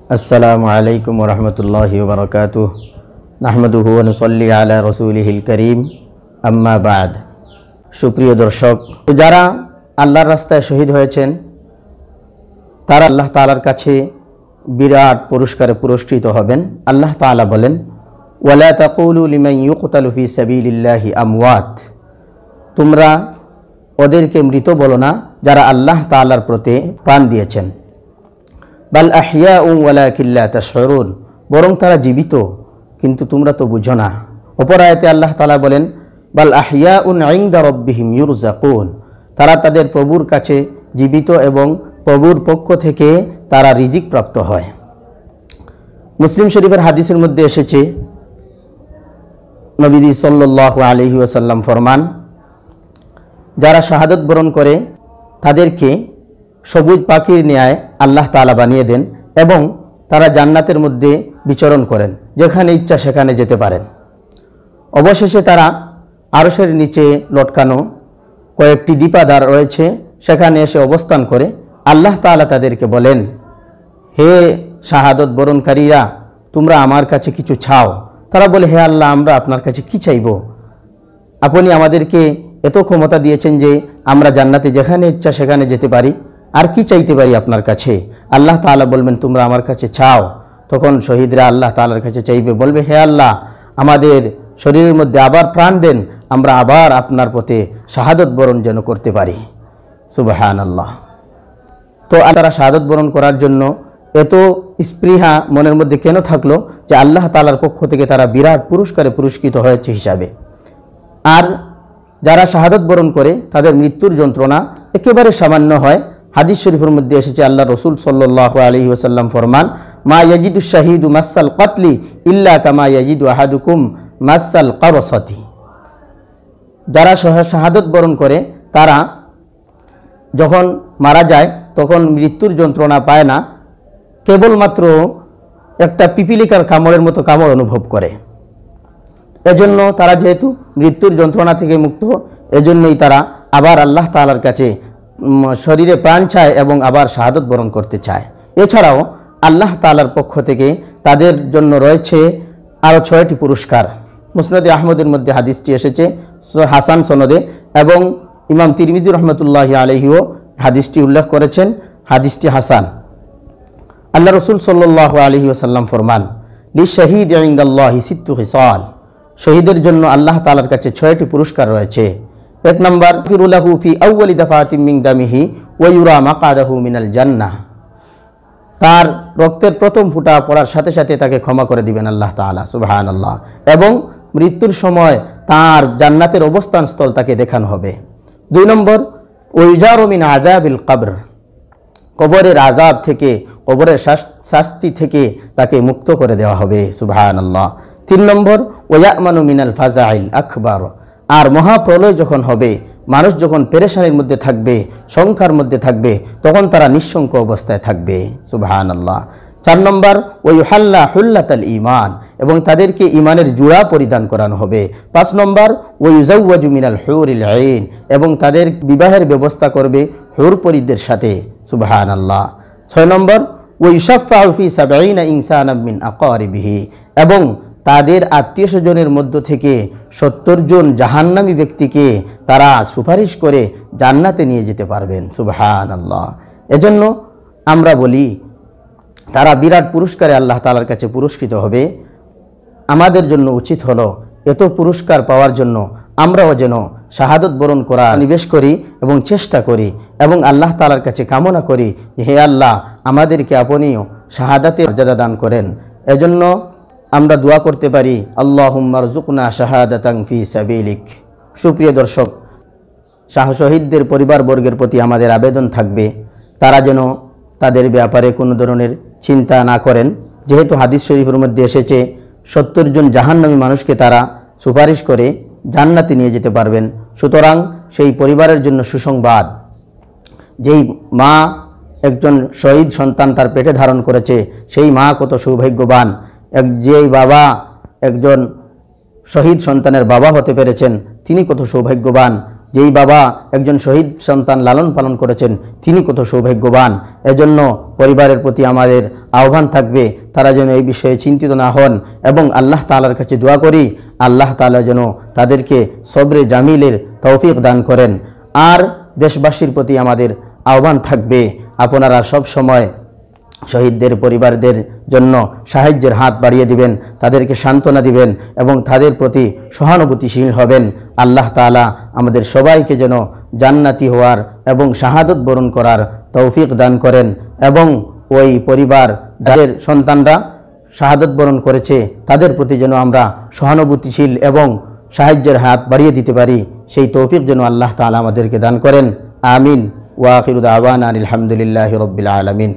আসসালামু আলাইকুম ওয়া রাহমাতুল্লাহি ওয়া বারাকাতুহু নাহমাদুহু ওয়া নুসাল্লি আলা রাসূলিহিল কারীম আম্মা বা'দ। সুপ্রিয় দর্শক, যারা আল্লাহর রাস্তায় শহীদ হয়েছেন তারা আল্লাহ তাআলার কাছে বিরাট পুরস্কারে পুরস্কৃত হবেন। আল্লাহ তাআলা বলেন, ওয়ালা তাকুলু লিমান ইউকতালু ফি সাবিলিল্লাহি আমওয়াত, তোমরা ওদেরকে মৃত বলো না যারা আল্লাহ তাআলার পথে প্রাণ দিয়েছেন। বাল আহইয়াউ ওয়ালাকিন লা তাশউরুন, বরং তারা জীবিত কিন্তু তোমরা তো বুঝো না। অপর আয়াতে আল্লাহ তাআলা বলেন, বাল আহইয়াউন ইনদা রাব্বিহিম ইউরযাকুন, তারা তাদের প্রভুর কাছে জীবিত এবং প্রভুর পক্ষ থেকে তারা রিজিক প্রাপ্ত হয়। মুসলিম শরীফের হাদিসের মধ্যে এসেছে, নবী সাল্লাল্লাহু আলাইহি ওয়াসাল্লাম ফরমান, যারা শাহাদত বরণ করে তাদেরকে সবুজ পাখির ন্যায় আল্লাহ তাআলা বানিয়ে দেন এবং তারা জান্নাতের মধ্যে বিচরণ করেন, যেখানে ইচ্ছা সেখানে যেতে পারেন। অবশেষে তারা আরশের নিচে লটকানো কয়েকটি দীপাধার রয়েছে, সেখানে এসে অবস্থান করে আল্লাহ তাআলা তাদেরকে বলেন, হে শাহাদত বরণকারীরা, তোমরা আমার কাছে কিছু চাও। তারা বলে, হে আল্লাহ, আমরা আপনার কাছে কি চাইব? আপনি আমাদেরকে এত ক্ষমতা দিয়েছেন যে আমরা জান্নাতে যেখানে ইচ্ছা সেখানে যেতে পারি, আর কি চাইতে পারি আপনার কাছে? আল্লাহ তাআলা বলবেন, তোমরা আমার কাছে চাও। তখন শহীদরা আল্লাহ তাআলার কাছে চাইবে, বলবে, হে আল্লাহ, আমাদের শরীরের মধ্যে আবার প্রাণ দেন, আমরা আবার আপনার পথে শাহাদত বরণ যেন করতে পারি। সুবহানাল্লাহ। তো তারা শাহাদত বরণ করার জন্য এত স্পৃহা মনের মধ্যে কেন থাকলো যে আল্লাহ তাআলার পক্ষ থেকে তারা বিরাট পুরস্কারে পুরস্কৃত হয়েছে হিসাবে। আর যারা শাহাদত বরণ করে তাদের মৃত্যুর যন্ত্রণা একেবারে সামান্য হয়। হাদিস শরীফের মধ্যে এসেছে, আল্লাহ রসুল সাল্লাল্লাহু আলাইহি ওয়াসাল্লাম ফরমান, মা ইয়াজিদু শাহিদু মাসাল কাতলি ইল্লা কামা ইয়াজিদু আহাদুকুম মাসাল কারসাতি, যারা শাহাদত বরণ করে তারা যখন মারা যায় তখন মৃত্যুর যন্ত্রণা পায় না, কেবলমাত্র একটা পিপিলিকার কামড়ের মতো কামড় অনুভব করে। এজন্য তারা যেহেতু মৃত্যুর যন্ত্রণা থেকে মুক্ত, এজন্যই তারা আবার আল্লাহ তাআলার কাছে শরীরে প্রাণ চায় এবং আবার শাহাদত বরণ করতে চায়। এছাড়াও আল্লাহ তাআলার পক্ষ থেকে তাদের জন্য রয়েছে আরও 6টি পুরস্কার। মুসনাদে আহমদের মধ্যে হাদিসটি এসেছে হাসান সনদে, এবং ইমাম তিরমিজি রহমতুল্লাহি আলাইহিও হাদিসটি উল্লেখ করেছেন, হাদিসটি হাসান। আল্লাহ রসুল সাল্লাল্লাহু আলাইহি ওয়াসাল্লাম ফরমান, লিশাহিদ ইনদাল্লাহি সিত্তু খিসাল, শহীদের জন্য আল্লাহ তাআলার কাছে 6টি পুরস্কার রয়েছে। 1 নম্বর, ফিরুলাহু ফি আউয়ালি দাফাতিন মিন দামিহি ওয়া ইউরা মাকাদাহু মিনাল জান্নাহ, তার রক্তের প্রথম ফোঁটা পড়ার সাথে সাথে তাকে ক্ষমা করে দিবেন আল্লাহ তাআলা। সুবহানাল্লাহ। এবং মৃত্যুর সময় তার জান্নাতের অবস্থান স্থল তাকে দেখানো হবে। 2 নম্বর, ওয়াইজারু মিন আযাবিল কবর, কবরের আযাব থেকে, কবরের শাস্তি থেকে তাকে মুক্ত করে দেওয়া হবে। সুবহানাল্লাহ। 3 নম্বর, ওয়ায়ামানু মিনাল ফাজাইল আকবার, আর মহাপ্রলয় যখন হবে, মানুষ যখন পেরেশানির মধ্যে থাকবে, সংখ্যার মধ্যে থাকবে, তখন তারা নিঃশঙ্ক অবস্থায় থাকবে। সুবহানাল্লাহ। 4 নম্বর, ওয়ায়ুহাল্লা হুল্লাতাল ঈমান, এবং তাদেরকে ঈমানের জুড়া পরিধান করানো হবে। 5 নম্বর, ওয়ায়ুজাওয়াজু মিনাল হুরিল আইন, এবং তাদের বিবাহের ব্যবস্থা করবে হুর পরীদের সাথে। সুবহানাল্লাহ। 6 নম্বর, ওয়ায়ুশাফাউ ফি 70 ইনসানাম মিন আকারিবিহি, এবং তাদের আত্মীয় স্বজনের মধ্য থেকে 70 জন জাহান্নামী ব্যক্তিকে তারা সুপারিশ করে জান্নাতে নিয়ে যেতে পারবেন। সুবহানাল্লাহ। এজন্য আমরা বলি, তারা বিরাট পুরস্কারে আল্লাহ তাআলার কাছে পুরস্কৃত হবে। আমাদের জন্য উচিত হলো এত পুরস্কার পাওয়ার জন্য আমরাও যেন শাহাদত বরণ করা নিবেশ করি এবং চেষ্টা করি এবং আল্লাহ তাআলার কাছে কামনা করি, হে আল্লাহ, আমাদেরকে আপনিও শাহাদাতের মর্যাদা দান করেন। এজন্য আমরা দোয়া করতে পারি, আল্লাহুম্মা রযুকনা শাহাদাতান ফি সাবিলিক। সুপ্রিয় দর্শক, শহীদদের পরিবারবর্গের প্রতি আমাদের আবেদন থাকবে, তারা যেন তাদের ব্যাপারে কোনো ধরনের চিন্তা না করেন। যেহেতু হাদিস শরীফের মধ্যে এসেছে 70 জন জাহান্নামী মানুষকে তারা সুপারিশ করে জান্নাতে নিয়ে যেতে পারবেন, সুতরাং সেই পরিবারের জন্য সুসংবাদ। যেই মা একজন শহীদ সন্তান তার পেটে ধারণ করেছে, সেই মা কত সৌভাগ্যবান। যেই বাবা একজন শহীদ সন্তানের বাবা হতে পেরেছেন, তিনি কত সৌভাগ্যবান। যেই বাবা একজন শহীদ সন্তান লালন পালন করেছেন তিনি কত সৌভাগ্যবান। এজন্য পরিবারের প্রতি আমাদের আহ্বান থাকবে তারা যেন এই বিষয়ে চিন্তিত না হন এবং আল্লাহ তাআলার কাছে দোয়া করি আল্লাহ তাআলা যেন তাদেরকে সবরে জামিলের তৌফিক দান করেন। আর দেশবাসীর প্রতি আমাদের আহ্বান থাকবে আপনারা সব সময় শহীদদের পরিবারদের জন্য সাহায্যের হাত বাড়িয়ে দিবেন, তাদেরকে সান্ত্বনা দিবেন এবং তাদের প্রতি সহানুভূতিশীল হবেন। আল্লাহ তাআলা আমাদের সবাইকে যেন জান্নাতি হওয়ার এবং শাহাদত বরণ করার তৌফিক দান করেন এবং ওই পরিবার যাদের সন্তানরা শাহাদত বরণ করেছে তাদের প্রতি যেন আমরা সহানুভূতিশীল এবং সাহায্যের হাত বাড়িয়ে দিতে পারি, সেই তৌফিক যেন আল্লাহ তাআলা আমাদেরকে দান করেন। আমিন। ওয়া আখিরু দাওয়ানা আলহামদুলিল্লাহি রাব্বিল আলামিন।